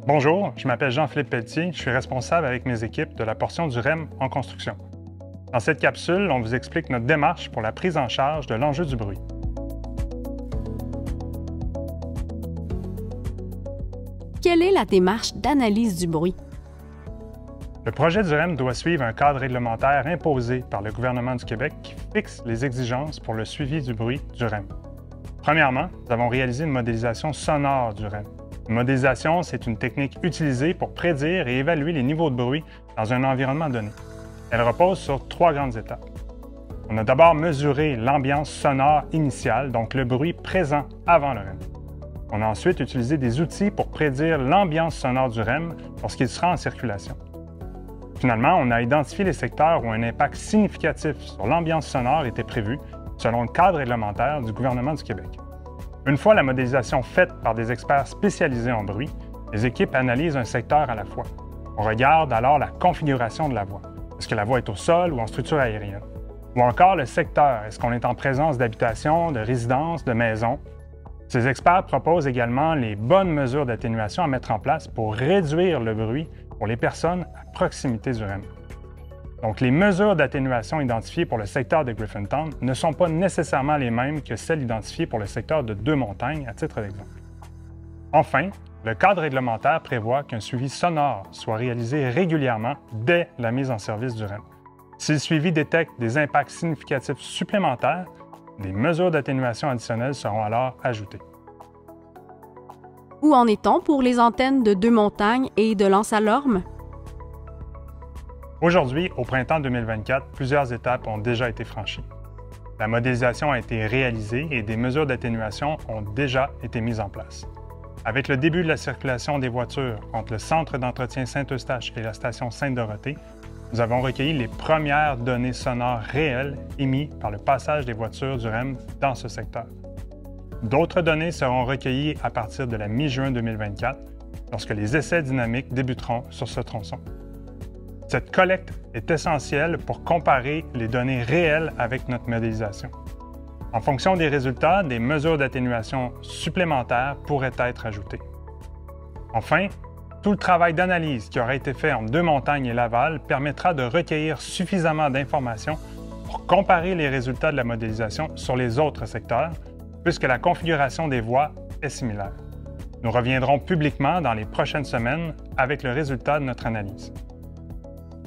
Bonjour, je m'appelle Jean-Philippe Pelletier, je suis responsable avec mes équipes de la portion du REM en construction. Dans cette capsule, on vous explique notre démarche pour la prise en charge de l'enjeu du bruit. Quelle est la démarche d'analyse du bruit? Le projet du REM doit suivre un cadre réglementaire imposé par le gouvernement du Québec qui fixe les exigences pour le suivi du bruit du REM. Premièrement, nous avons réalisé une modélisation sonore du REM. Une modélisation, c'est une technique utilisée pour prédire et évaluer les niveaux de bruit dans un environnement donné. Elle repose sur 3 grandes étapes. On a d'abord mesuré l'ambiance sonore initiale, donc le bruit présent avant le REM. On a ensuite utilisé des outils pour prédire l'ambiance sonore du REM lorsqu'il sera en circulation. Finalement, on a identifié les secteurs où un impact significatif sur l'ambiance sonore était prévu selon le cadre réglementaire du gouvernement du Québec. Une fois la modélisation faite par des experts spécialisés en bruit, les équipes analysent un secteur à la fois. On regarde alors la configuration de la voie. Est-ce que la voie est au sol ou en structure aérienne? Ou encore le secteur. Est-ce qu'on est en présence d'habitations, de résidences, de maisons? Ces experts proposent également les bonnes mesures d'atténuation à mettre en place pour réduire le bruit pour les personnes à proximité du REM. Donc, les mesures d'atténuation identifiées pour le secteur de Griffintown ne sont pas nécessairement les mêmes que celles identifiées pour le secteur de Deux-Montagnes, à titre d'exemple. Enfin, le cadre réglementaire prévoit qu'un suivi sonore soit réalisé régulièrement dès la mise en service du REM. Si le suivi détecte des impacts significatifs supplémentaires, des mesures d'atténuation additionnelles seront alors ajoutées. Où en est-on pour les antennes de Deux-Montagnes et de L'Anse-à-Lorme? Aujourd'hui, au printemps 2024, plusieurs étapes ont déjà été franchies. La modélisation a été réalisée et des mesures d'atténuation ont déjà été mises en place. Avec le début de la circulation des voitures entre le centre d'entretien Saint-Eustache et la station Sainte-Dorothée, nous avons recueilli les premières données sonores réelles émises par le passage des voitures du REM dans ce secteur. D'autres données seront recueillies à partir de la mi-juin 2024, lorsque les essais dynamiques débuteront sur ce tronçon. Cette collecte est essentielle pour comparer les données réelles avec notre modélisation. En fonction des résultats, des mesures d'atténuation supplémentaires pourraient être ajoutées. Enfin, tout le travail d'analyse qui aura été fait entre Deux-Montagnes et Laval permettra de recueillir suffisamment d'informations pour comparer les résultats de la modélisation sur les autres secteurs, puisque la configuration des voies est similaire. Nous reviendrons publiquement dans les prochaines semaines avec le résultat de notre analyse.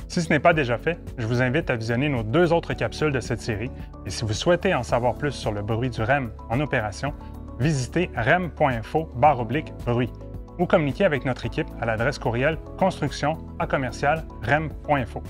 Si ce n'est pas déjà fait, je vous invite à visionner nos 2 autres capsules de cette série et si vous souhaitez en savoir plus sur le bruit du REM en opération, visitez rem.info/bruit ou communiquez avec notre équipe à l'adresse courriel construction@rem.info.